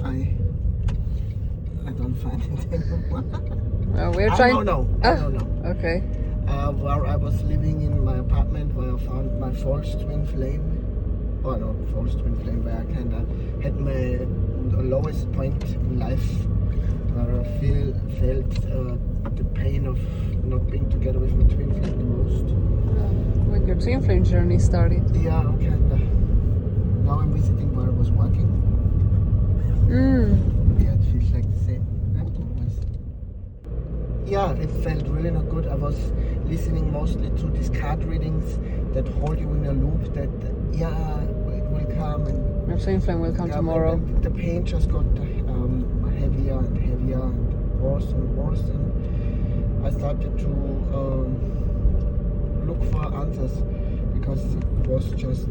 I don't find it anymore. We're trying. I don't know. Okay. Where I was living in my apartment, where I found my false twin flame. Oh no, false twin flame, where I kind of had my lowest point in life, where I felt the pain of not being together with my twin flame the most. When your twin flame journey started. Yeah, kind of. Now I'm visiting where I was working. Yeah, it feels like the same. Always. Yeah, it felt really not good. I was listening mostly to these card readings that hold you in a loop that, it will come and Your twin flame will come tomorrow. And the pain just got heavier and heavier and worse and worse. And I started to look for answers because it was just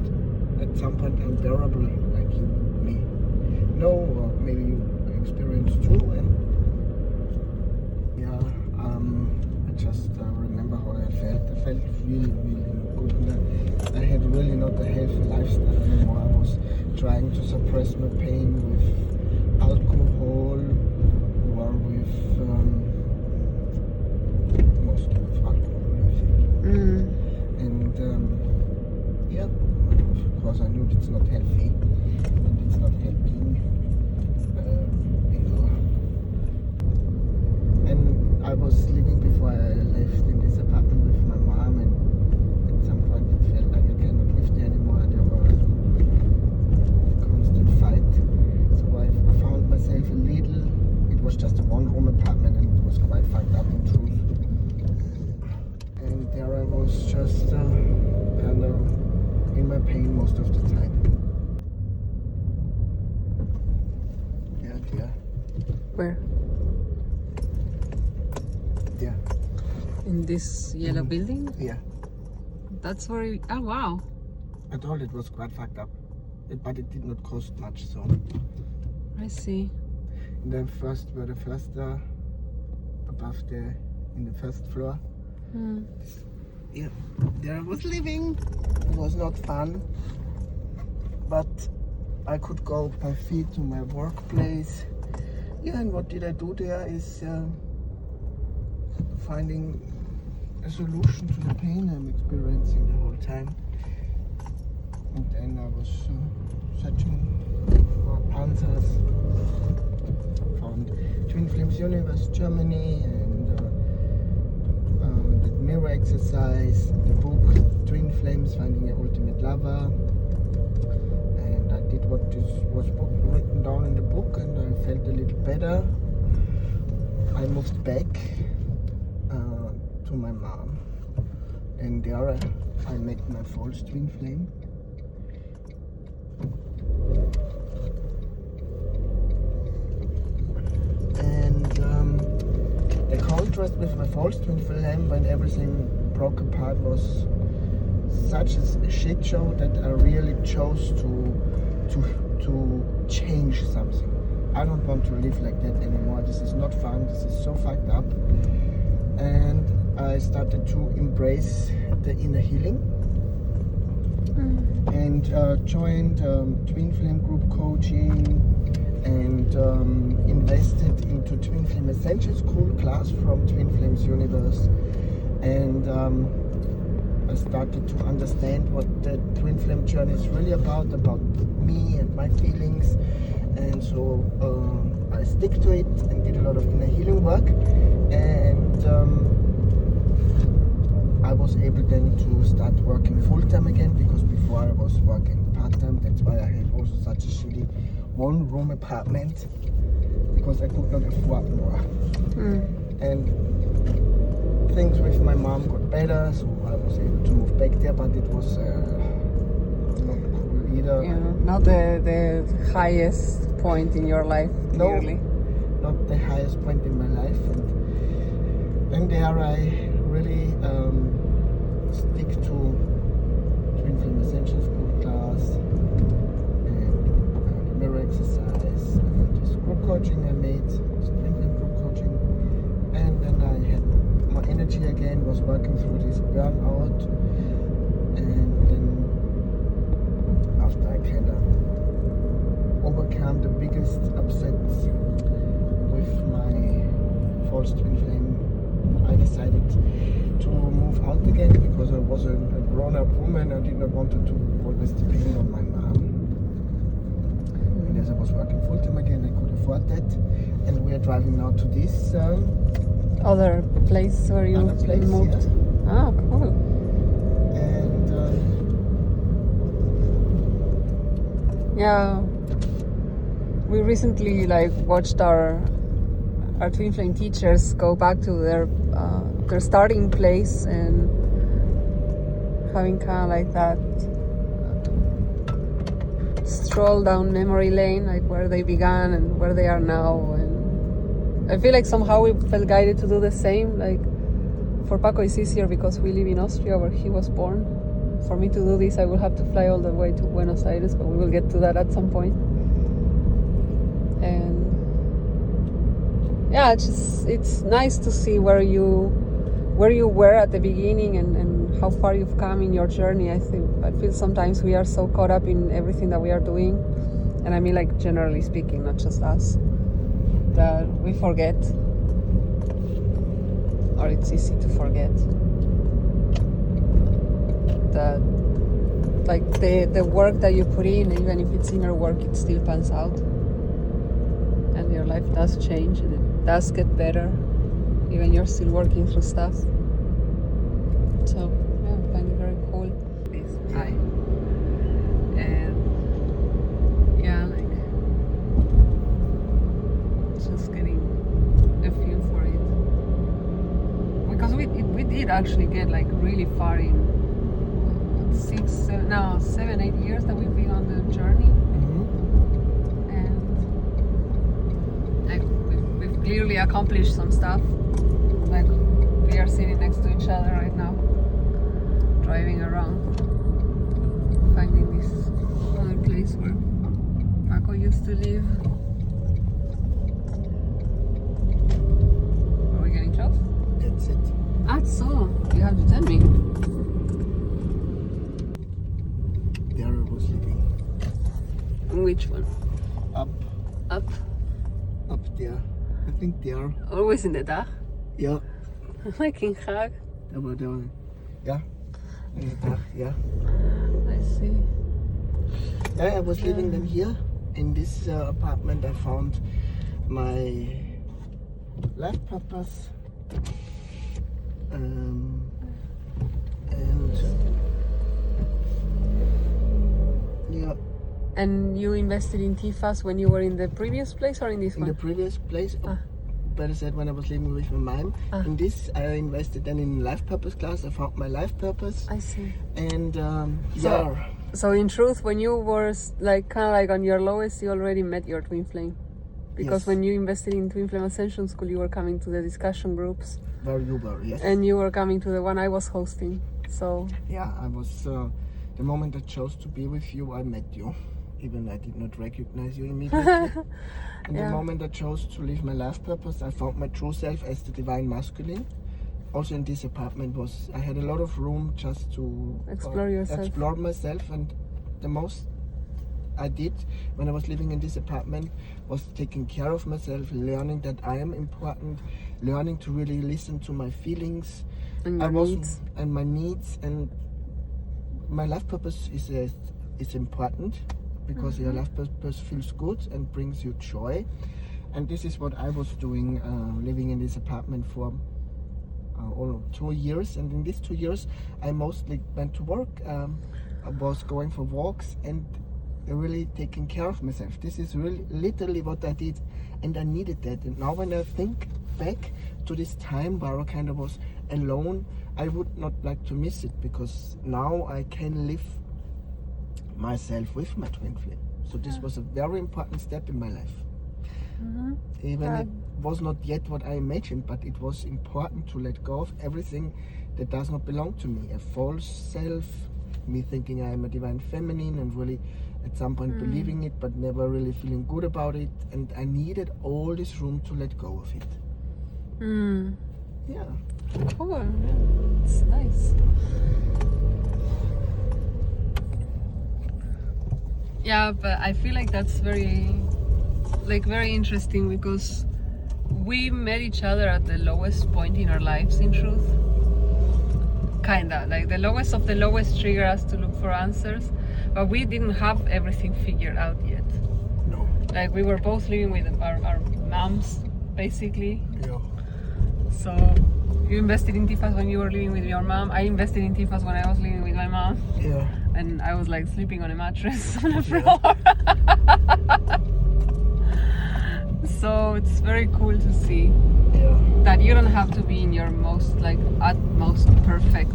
at some point unbearable, like me. No, or maybe you experienced too. And I just remember how I felt. I felt really, really good. And I had really not a healthy lifestyle anymore. I was trying to suppress my pain with alcohol or with mostly with alcohol, I think. And of course I knew it's not healthy and it's not helping either. And I was living before I left in this apartment with my mom, and at some point it felt like I cannot live there anymore. There was a constant fight. So I found myself it was just a one-room apartment and it was quite fucked up in truth. And there I was just kind of in my pain most of the time. Yeah. Where? Yeah. In this yellow building? Yeah. That's where you... Oh, wow. I thought it was quite fucked up, but it did not cost much, so. I see. In the first in the first floor. Yeah, there I was living. It was not fun, but I could go by feet to my workplace. Yeah, and what did I do there is finding a solution to the pain I'm experiencing the whole time. And then I was searching for answers. Found Twin Flames Universe Germany and the mirror exercise, the book Twin Flames Finding Your Ultimate Lover. And I did what was written down in the book, and I felt a little better. I moved back to my mom, and there I met my false twin flame. And the contrast with my false twin flame, when everything broke apart, was such a shit show that I really chose to change something. I don't want to live like that anymore. This is not fun. This is so fucked up. And I started to embrace the inner healing and joined Twin Flame group coaching and invested into Twin Flame Essential School class from Twin Flames Universe. And I started to understand what the Twin Flame journey is really about me and my feelings. And so I stick to it and did a lot of inner healing work, and I was able then to start working full-time again, because before I was working part-time. That's why I had also such a shitty one-room apartment, because I could not afford more. And things with my mom got better, so I was able to move back there, but it was not cool either. Yeah, not the highest point in your life, clearly. No, not the highest point in my life. And then there I really stick to Twin Flame Essential School class and the mirror exercise, this group coaching I made, this Twin Flame group coaching, and then I had more energy again, was working through this burnout, and then after I kind of overcome the biggest upset adult again because I was a grown-up woman. I did not want to always depend on my mom. And as I was working full-time again, I could afford that. And we are driving now to this Other place where you other place, moved. yeah. Ah, cool. And Yeah, we recently watched our twin flame teachers go back to their starting place and having kind of like that stroll down memory lane, like where they began and where they are now. And I feel like somehow we felt guided to do the same. Like for Paco it's easier because we live in Austria where he was born. For me to do this, I will have to fly all the way to Buenos Aires, but we will get to that at some point. And yeah, it's nice to see where you were at the beginning and how far you've come in your journey. I feel sometimes we are so caught up in everything that we are doing, and I mean like generally speaking, not just us, that we forget, or it's easy to forget, that like the work that you put in, even if it's inner work, it still pans out, and your life does change and it does get better, even you're still working through stuff. So yeah, I find it very cool. This high, and yeah, like just getting a feel for it, because we did actually get like really far in 7, 8 years that we've been on the journey. And like we've clearly accomplished some stuff. Like we are sitting next to each other right now, driving around, finding this other place where Paco used to live. Are we getting close? that's it. Ah, so you have to tell me. There I was living. Which one? Up there. I think there. Always in the dark. Yeah. Like in Haag. There. Yeah. In the dark, yeah. I see. Yeah, I was living then here in this apartment. I found my life purpose, and yeah, And you invested in TIFAs when you were in the previous place or in this in one? the previous place. Ah. Better said, when I was living with my mom. Ah. In this, I invested then in life purpose class. I found my life purpose, I see. and So- yeah. So in truth, when you were like kind of like on your lowest, you already met your twin flame. Because Yes. when you invested in Twin Flame Ascension School, you were coming to the discussion groups, Where you were, yes. and you were coming to the one I was hosting. So Yeah, I was, the moment I chose to be with you, I met you. Even I did not recognize you immediately. And Yeah. the moment I chose to live my life purpose, I found my true self as the divine masculine. Also in this apartment I had a lot of room just to Explore yourself. explore myself, and the most I did when I was living in this apartment was taking care of myself, learning that I am important, learning to really listen to my feelings and I your was- needs. and my needs, and my life purpose is important because your life purpose feels good and brings you joy. And this is what I was doing, living in this apartment for all 2 years. And in these 2 years, I mostly went to work. I was going for walks and really taking care of myself. This is really literally what I did, and I needed that. And now when I think back to this time where I kind of was alone, I would not like to miss it, because now I can live myself with my twin flame. So this was a very important step in my life. Even Yeah. it was not yet what I imagined, but it was important to let go of everything that does not belong to me. A false self, me thinking I am a divine feminine and really at some point believing it, but never really feeling good about it. And I needed all this room to let go of it. Yeah. Cool. Yeah. It's nice. Yeah, but I feel like that's very interesting, because we met each other at the lowest point in our lives, in truth. kinda like the lowest of the lowest trigger us to look for answers, but we didn't have everything figured out yet. No. Like we were both living with our moms basically. Yeah. So you invested in Tifas when you were living with your mom. I invested in Tifas when I was living with my mom. Yeah. And I was like sleeping on a mattress on the floor. So it's very cool to see that you don't have to be in your most like utmost perfect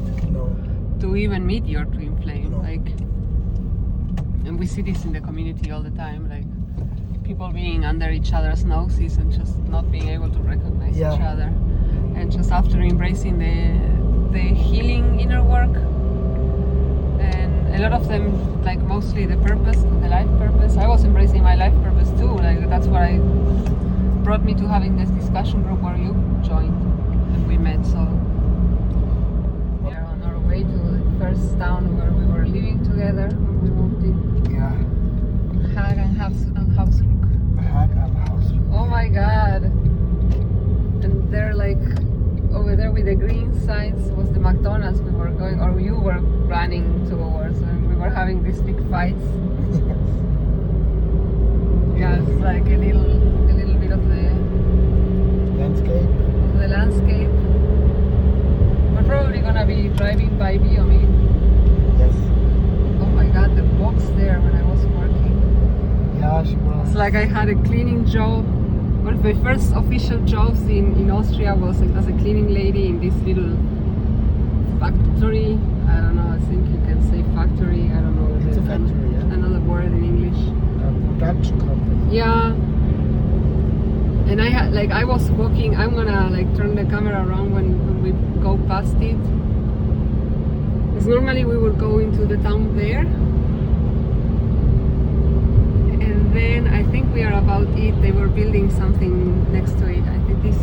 to even meet your twin flame. Like, and we see this in the community all the time, like people being under each other's noses and just not being able to recognize each other, and just after embracing the healing inner work, and a lot of them, like mostly the purpose, the life purpose. I was embracing my life purpose too. Like that's what brought me to having this discussion group where you joined and we met. So we are on our way to the first town where we were living together when we moved in. Yeah. Haag and Hausruk. Haag and Hausruk. Oh my god. And they're like over there with the green signs was the McDonald's we were going, or you were running towards, and we were having these big fights. Yeah, it's like a little bit of the landscape. We're probably gonna be driving by Biomi. Yes. Oh my god, the box there when I was working. Yeah, she was. It's like I had a cleaning job. One of my first official jobs in Austria was as a cleaning lady in this little factory. I don't know, I think you can say factory. I don't know. It's a factory, yeah. Another word in English. A production company. Yeah. And I was walking, I'm gonna like turn the camera around when we go past it. Because normally we would go into the town there. And then I think we are about it. They were building something next to it. I think this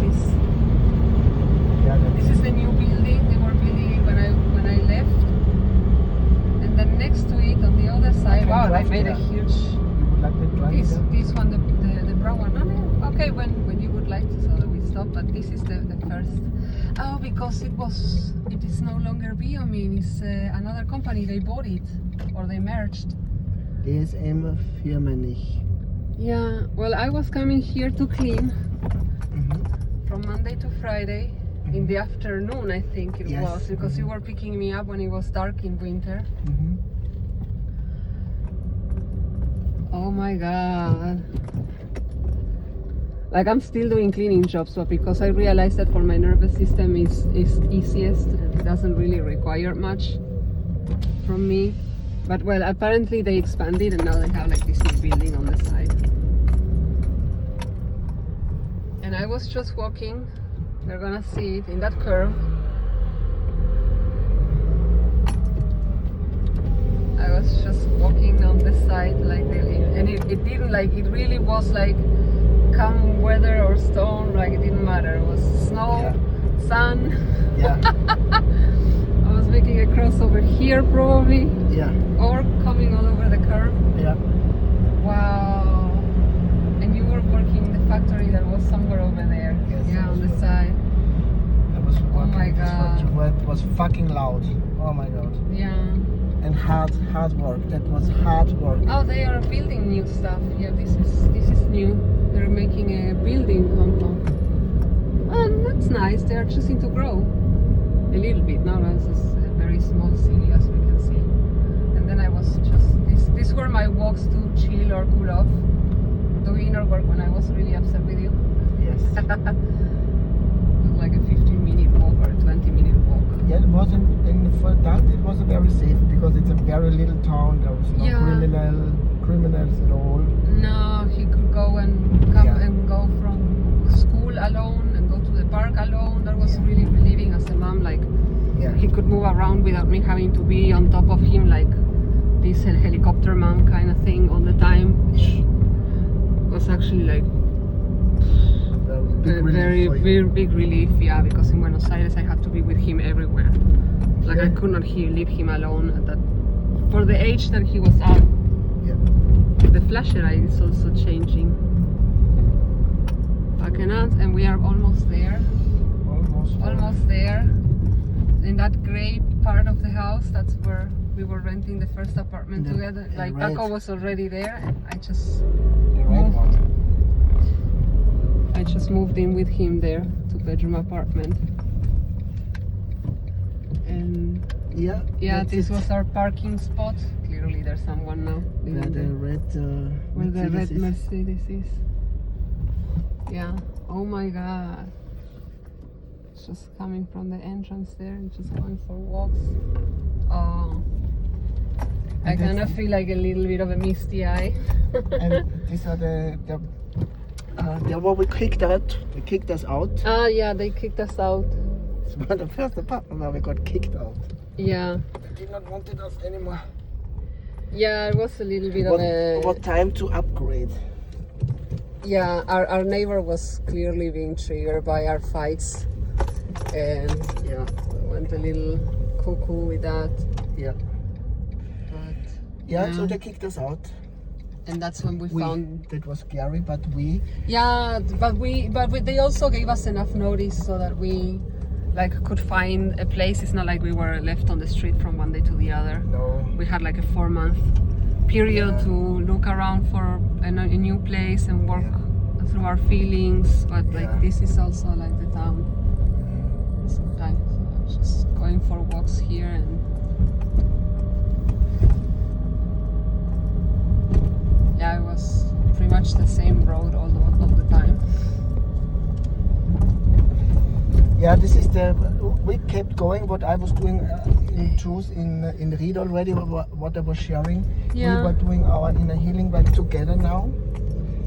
is the new building. They were building it when I left. And then next to it on the other side, wow, they made a huge. You would like to drive This one, the brown one. No, okay, when you would like to, so that we stop. But this is the first. Oh, because it is no longer Biomin. It's another company. They bought it or they merged. DSM Firmenich. Yeah. Well, I was coming here to clean from Monday to Friday in the afternoon. I think it was because you were picking me up when it was dark in winter. Oh my god. Like I'm still doing cleaning jobs, but because I realized that for my nervous system is easiest and it doesn't really require much from me. But well, apparently they expanded and now they have like this new building on the side. And I was just walking, we're gonna see it in that curve. I was just walking on the side like and it didn't like, it really was like come weather or storm, like it didn't matter. It was snow, sun. Yeah. I was making a crossover here probably. Yeah. Or coming all over the curve. Yeah. Wow. And you were working in the factory that was somewhere over there. Yes, yeah, on the side. I was working. Oh my god. It was fucking loud. Oh my god. Yeah. And hard work. That was hard work. Oh, they are building new stuff. Yeah, this is new. They're making a building compound. And that's nice. They are choosing to grow a little bit. Now this is a very small city as we can see. And then I was just these were my walks to chill or cool off. Doing inner work when I was really upset with you. Yes. It was like a 15-minute walk or a 20-minute walk. Yeah, it wasn't for that. It wasn't very safe because it's a very little town. There was no criminals at all. No, he could go and come and go from school alone and go to the park alone. That was really relieving as a mom. Like he could move around without me having to be on top of him like this helicopter mom kind of thing all the time, which was actually like a very big relief. Yeah, because in Buenos Aires I had to be with him everywhere. Like I could not leave him alone at that. For the age that he was at. The flasher eye is also changing. And we are almost there. Almost there. In that gray part of the house. That's where we were renting the first apartment together. Like red. Paco was already there, and I just The red one. moved in with him there, 2-bedroom apartment. And Yeah, this was our parking spot. Clearly, there's someone now Where living the there. red Where the red is. Mercedes is. Yeah. Oh my God. It's just coming from the entrance there and just going for walks. Oh. I kind of feel like a little bit of a misty eye. And these are the what we kicked out. They kicked us out. Ah, yeah, they kicked us out. It's one of the first apartment where we got kicked out. Yeah. They did not want us anymore. Yeah, it was a little bit of a... What time to upgrade? Yeah, our neighbor was clearly being triggered by our fights. And Yeah, went a little cuckoo with that. yeah. But Yeah, so they kicked us out. and that's when we found... That was scary, but we... Yeah, but they also gave us enough notice so that we like could find a place. It's not like we were left on the street from one day to the other. No. We had like a 4-month period Yeah. to look around for a new place and work through our feelings. But like Yeah. this is also like the town sometimes. So I'm just going for walks here and yeah, it was pretty much the same road all the time. Yeah, this is the... We kept going what I was doing in truth in Ried already, what I was sharing. Yeah. We were doing our inner healing work together now.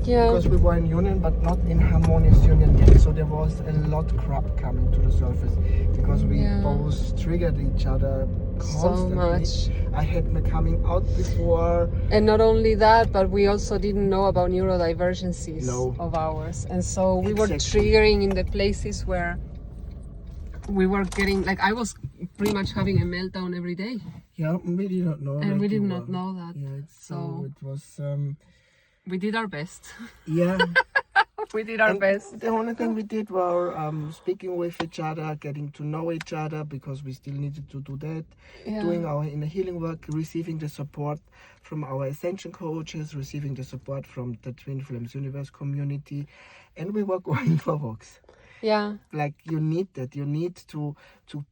Yeah. Because we were in union, but not in harmonious union yet. So there was a lot crap coming to the surface. Because we both triggered each other constantly. So much. I had me coming out before. And not only that, but we also didn't know about neurodivergencies of ours. And so we were triggering in the places where we were getting, like I was pretty much having a meltdown every day. Yeah, we did not know. And that we did you not were. know that. Yeah, So it was... we did our best. yeah. We did our best. The only thing we did were speaking with each other, getting to know each other, because we still needed to do that. Yeah. Doing our inner healing work, receiving the support from our ascension coaches, receiving the support from the Twin Flames Universe community, and we were going for walks. Yeah. Like you need that. You need to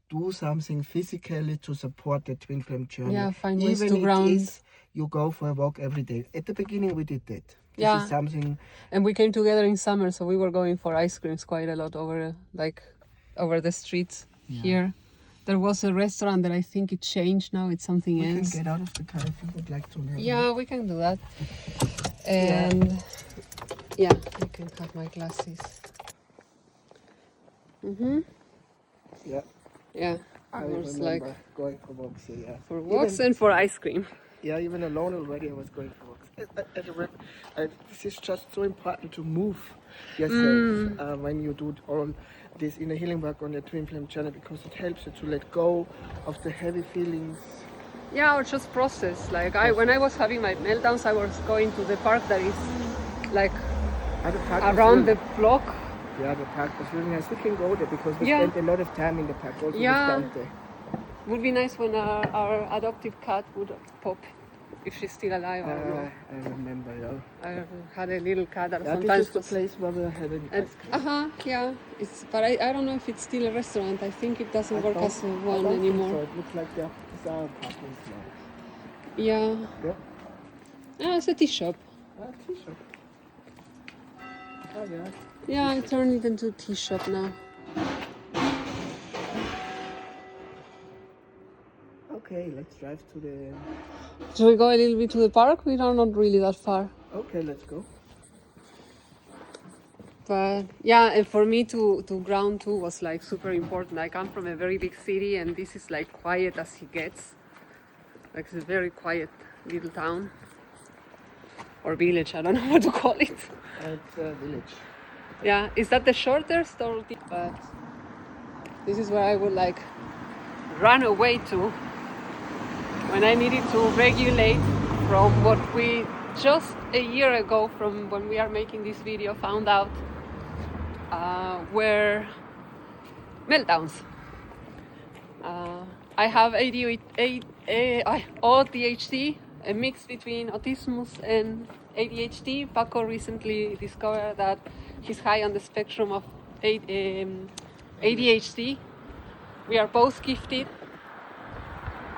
do something physically to support the Twin Flame journey. Yeah, find ways Even to ground. if you go for a walk every day. At the beginning we did that. Yeah. This is something... And we came together in summer, so we were going for ice creams quite a lot over the streets here. There was a restaurant that I think it changed now. It's something We else. can get out of the car if you would like to. Yeah, we can do that. And yeah, I can cut my glasses. Yeah. Yeah, I was remember like going for walks. Yeah. for walks and for ice cream. Yeah, even alone already, I was going for walks. This is just so important to move yourself when you do all this inner healing work on your Twin Flame journey, because it helps you to let go of the heavy feelings. Yeah, or just process. Like when I was having my meltdowns, I was going to the park that is like around the block. Yeah, the park was really nice. We can go there because we Yeah. spent a lot of time in the park. Also, Yeah. we spent Would be nice when our adoptive cat would pop, if she's still alive. I don't know. I remember, yeah. I had a little cat that Yeah, sometimes this is the place where we had an ice cream. yeah. But I don't know if it's still a restaurant. I think it doesn't work as a I one don't think anymore. So. It looks like these are apartments now. Yeah. Yeah. Yeah, it's a tea shop. T-shirt. Oh yeah. Yeah, I turned it into a tea shop now. Okay, let's drive to the... Should we go a little bit to the park? We are not really that far. Okay, let's go. But yeah, and for me to ground too was like super important. I come from a very big city and this is like quiet as he gets. Like it's a very quiet little town. Or village, I don't know what to call it. It's a village. Yeah, is that the shortest or the... But this is where I would like run away to when I needed to regulate from what we just a year ago, from when we are making this video, found out were meltdowns. I have ADHD, a mix between autism and ADHD. Paco recently discovered that he's high on the spectrum of ADHD. We are both gifted,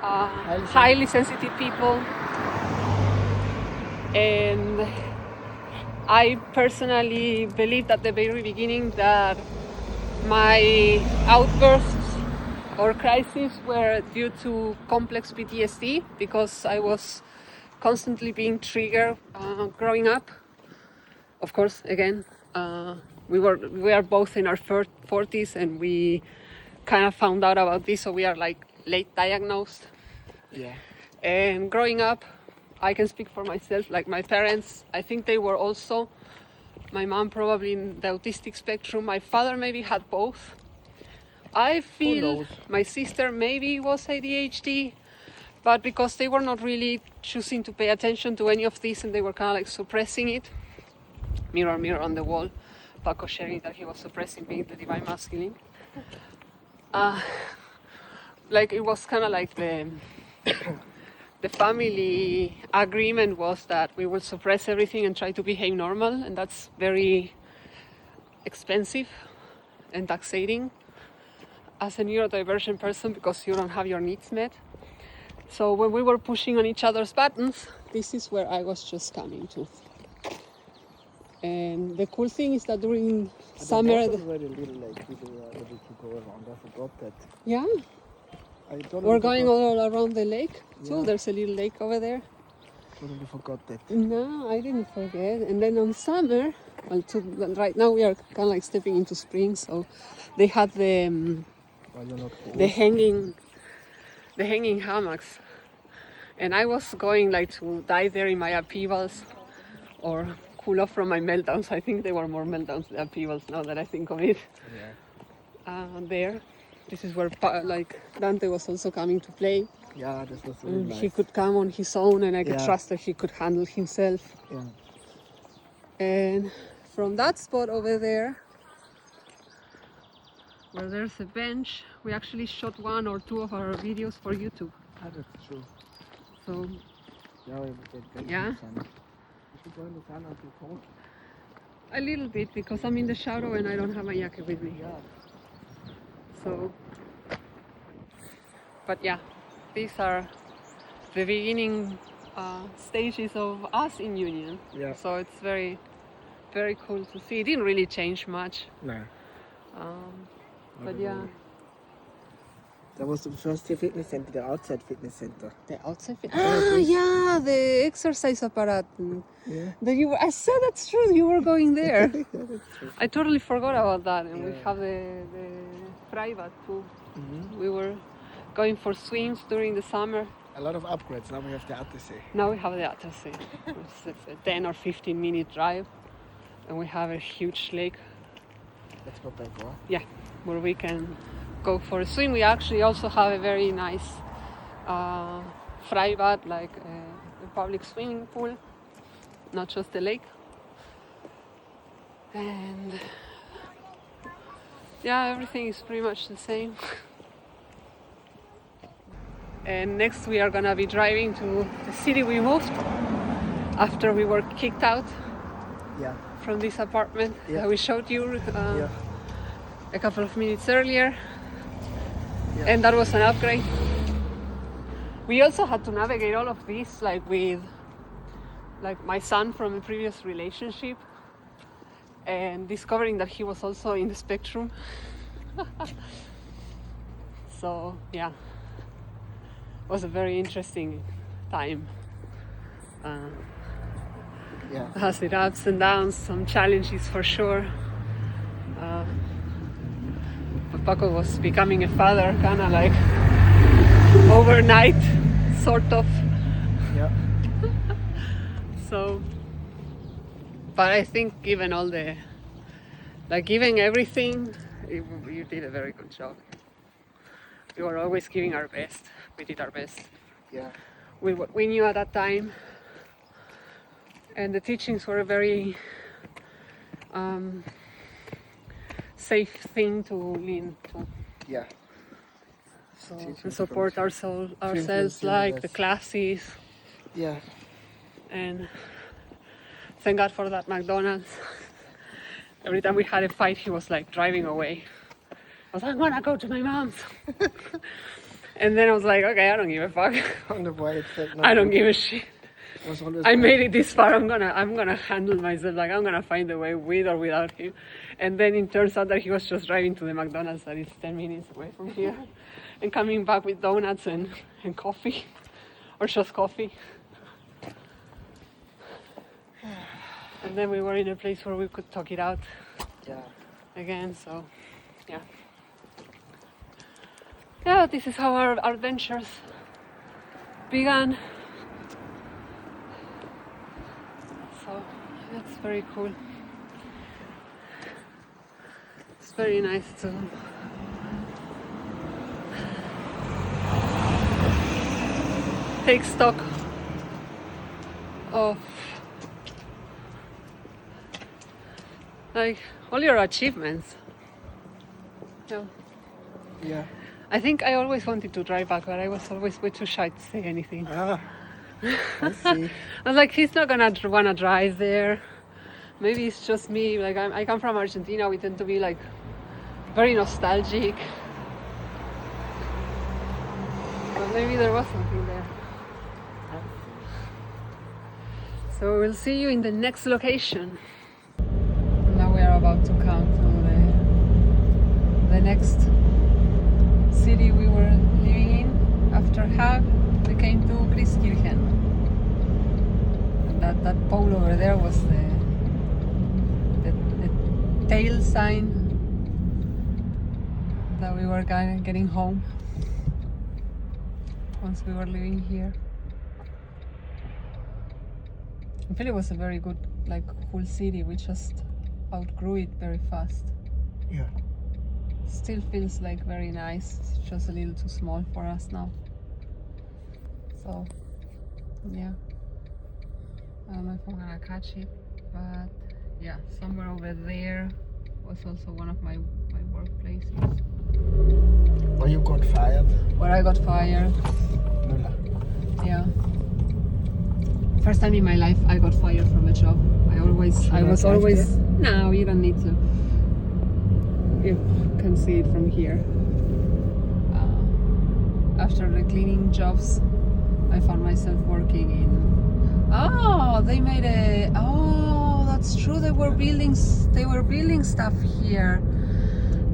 highly sensitive people, and I personally believed at the very beginning that my outbursts or crises were due to complex PTSD because I was constantly being triggered growing up. Of course, again, we are both in our 40s and we kind of found out about this, so we are like late diagnosed. Yeah. And growing up, I can speak for myself, like my parents, I think they were also, my mom probably in the autistic spectrum, my father maybe had both. I feel my sister maybe was ADHD, but because they were not really choosing to pay attention to any of this and they were kind of like suppressing it. Mirror, mirror on the wall. Paco sharing that he was suppressing being the divine masculine. Like it was kind of like the family agreement was that we would suppress everything and try to behave normal, and that's very expensive and taxating as a neurodivergent person because you don't have your needs met. So when we were pushing on each other's buttons, this is where I was just coming to. And the cool thing is that during summer... very little like people were able to go around. I forgot that. Yeah. We're going all around the lake too. Yeah. There's a little lake over there. Totally forgot that. No, I didn't forget. And then on summer, right now we are kind of like stepping into spring, so they had the hanging hammocks, and I was going like to die there in my upheavals or cool off from my meltdowns. I think they were more meltdowns than upheavals now that I think of it. Yeah. There. This is where like Dante was also coming to play. Yeah, this was really nice. He could come on his own and I could trust that he could handle himself. Yeah. And from that spot over there, where there's a bench, we actually shot 1 or 2 of our videos for YouTube. Ah, that's true. So, yeah. We should go in the sun until cold. A little bit, because I'm in the shadow and I don't have my jacket with me. Yeah. So, but yeah, these are the beginning stages of us in union. Yeah. So it's very, very cool to see. It didn't really change much. No. But yeah. That was the first fitness center, the outside fitness center. The outside fitness center? Yeah, the exercise apparatus. Yeah. I said that's true, you were going there. Yeah, that's true. I totally forgot about that. And we have the Freibad too. Mm-hmm. We were going for swims during the summer. A lot of upgrades. Now we have the Attersee. Now we have the Attersee. It's a 10 or 15 minute drive. And we have a huge lake. Let's go back, huh? Yeah, where we can go for a swim. We actually also have a very nice Freibad, like a public swimming pool, not just the lake. And yeah, everything is pretty much the same. And next we are gonna be driving to the city we moved after we were kicked out from this apartment that we showed you a couple of minutes earlier. And that was an upgrade. We also had to navigate all of this like with my son from a previous relationship and discovering that he was also in the spectrum. So yeah, it was a very interesting time. It has its ups and downs, some challenges for sure. But Paco was becoming a father kind of like overnight, sort of. Yeah. So, but I think given all the, giving everything, you did a very good job. We were always giving our best. We did our best. Yeah. We knew at that time, and the teachings were a very safe thing to lean to. Yeah. So Teaching and support from ourselves like the classes. Yeah. And thank God for that McDonald's. Every time we had a fight, he was like driving away. I was like, I'm gonna go to my mom's. And then I was like, okay, I don't give a fuck. On the way, it felt not I don't good. give a shit. Was always I bad. made it this far. I'm gonna handle myself. Like I'm gonna find a way with or without him. And then it turns out that he was just driving to the McDonald's that is 10 minutes away from here, and coming back with donuts and coffee, or just coffee. And then we were in a place where we could talk it out Yeah. again. So, yeah. Yeah, this is how our adventures began. So that's very cool. It's very nice to take stock of like all your achievements. Yeah. Yeah. I think I always wanted to drive back, but I was always way too shy to say anything. Ah. I see. I was like, he's not gonna wanna drive there. Maybe it's just me. Like I come from Argentina. We tend to be like very nostalgic. But maybe there was something there. So we'll see you in the next location. Now we are about to come to the next city we were living in. After Haag, we came to Christkirchen. And that pole over there was the tail sign that we were getting home once we were living here. I feel it was a very good, like, cool city. We just outgrew it very fast. Yeah. Still feels like very nice. It's just a little too small for us now. So, yeah. I don't know if I'm gonna catch it, but yeah, somewhere over there was also one of my workplaces. Or you got fired. Where I got fired. Müller. Yeah. First time in my life I got fired from a job. I was always. No, you don't need to. You can see it from here. After the cleaning jobs, I found myself working in. Oh, they made a. Oh, that's true. They were building stuff here.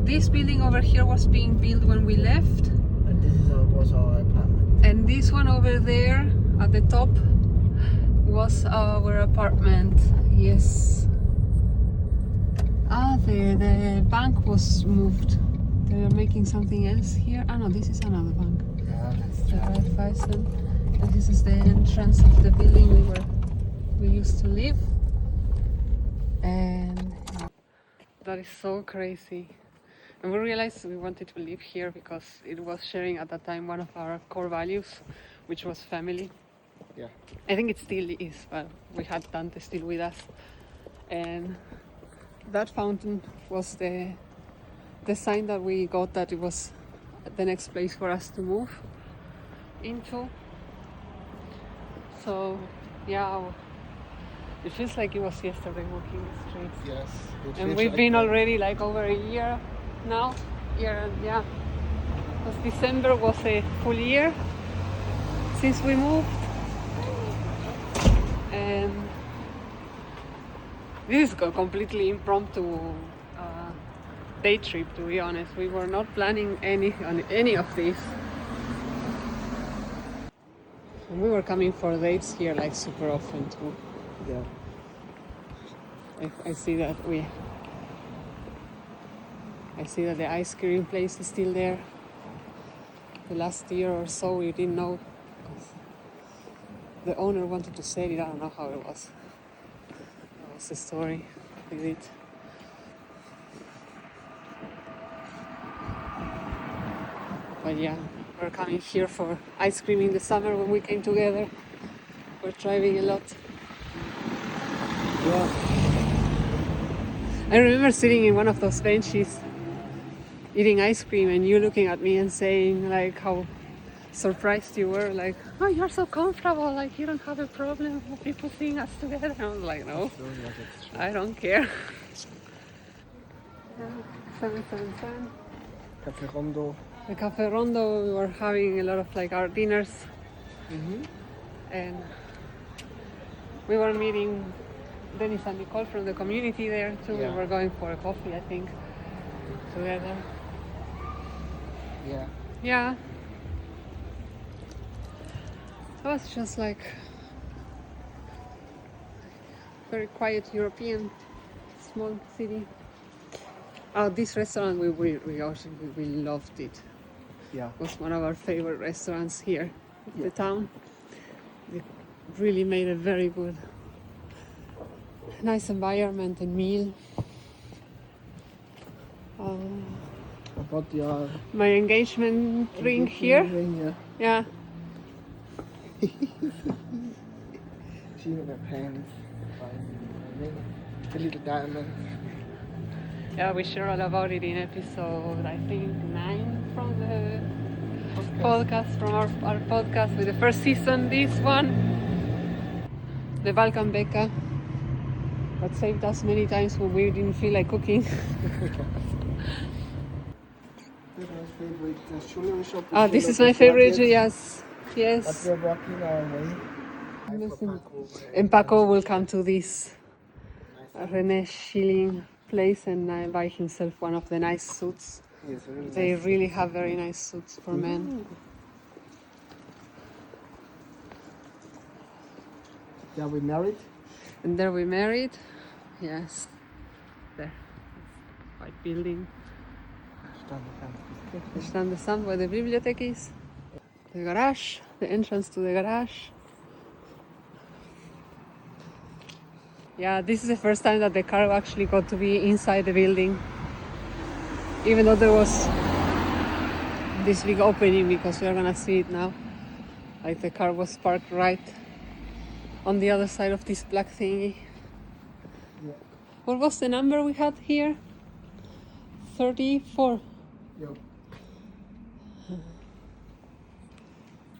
This building over here was being built when we left. And this was our apartment. And this one over there at the top was our apartment. Yes. Ah, the bank was moved. They are making something else here. Ah no, this is another bank. Yeah, that's The true. Raiffeisen. And this is the entrance of the building we used to live. And that is so crazy. And we realized we wanted to live here because it was sharing at that time one of our core values, which was family. Yeah. I think it still is, but we had Dante still with us. And that fountain was the sign that we got that it was the next place for us to move into. So, yeah, it feels like it was yesterday walking the streets. Yes. it And feels we've like been that. already like over a year now. Yeah. Because December was a full year since we moved. And this is a completely impromptu day trip, to be honest. We were not planning any of this. And we were coming for dates here like super often too. Yeah. I see that the ice cream place is still there. The last year or so we didn't know. The owner wanted to sell it. I don't know how it was. That was the story with it. But yeah, we're coming here for ice cream in the summer when we came together. We're driving a lot. Yeah. I remember sitting in one of those benches eating ice cream and you looking at me and saying like how surprised you were, like, oh, you're so comfortable, like you don't have a problem with people seeing us together. I was like, no, So, yeah, that's true. I don't care. Yeah, 777. Cafe Rondo. The Cafe Rondo, we were having a lot of like our dinners, and we were meeting Dennis and Nicole from the community there too. Yeah. We were going for a coffee, I think, together. Yeah. Yeah. It was just like very quiet European small city. Oh, this restaurant we loved it. Yeah. It was one of our favorite restaurants here in the Yeah. town. They really made a very good, nice environment and meal. About your My engagement ring here. ring, Yeah. she in her pants. The little diamond. Yeah, we share all about it in episode, I think, 9 from the podcast, from our podcast with the first season, this one. The Balkan Becca that saved us many times when we didn't feel like cooking. Favorite jewelry shop. Ah, this is my favorite, yes. But Yes. we're walking our way. And Paco will come to this René Schilling place and buy himself one of the nice suits. Yes, really They nice. really have very nice suits for men. Yeah, we married. And there we married. Yes. There. White building. Stand the stand where the bibliothek is. The garage, the entrance to the garage. Yeah, this is the first time that the car actually got to be inside the building. Even though there was this big opening, because we are gonna see it now. Like the car was parked right on the other side of this black thingy. Yeah. What was the number we had here? 34. Yeah.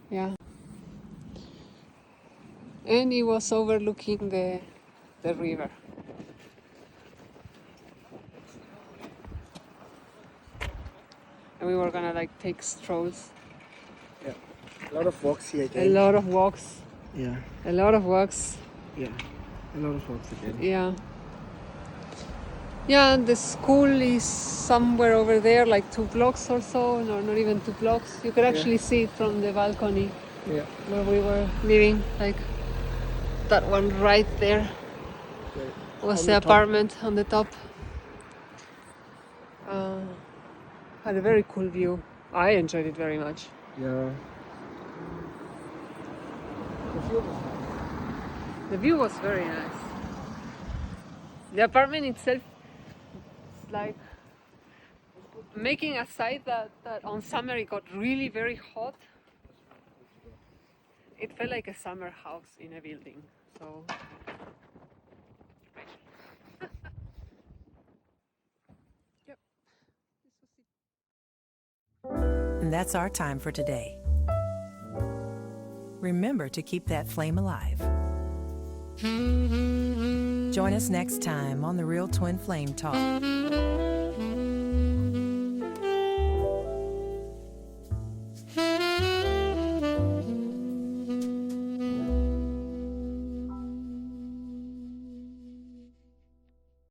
Yeah. And it was overlooking the river. And we were gonna like take strolls. Yeah. A lot of walks here A again. lot of walks. Yeah. A lot of walks. Yeah. A lot of walks again. Yeah. Yeah, the school is somewhere over there, like 2 blocks or so, no, not even 2 blocks. You could actually see it from the balcony Yeah. where we were living, like that one right there was On the the top. apartment on the top. Had a very cool view. I enjoyed it very much. Yeah. The view was very nice. The apartment itself, like, making aside that on summer it got really very hot, it felt like a summer house in a building. So yep. And that's our time for today. Remember to keep that flame alive. Join us next time on The Real Twin Flame Talk.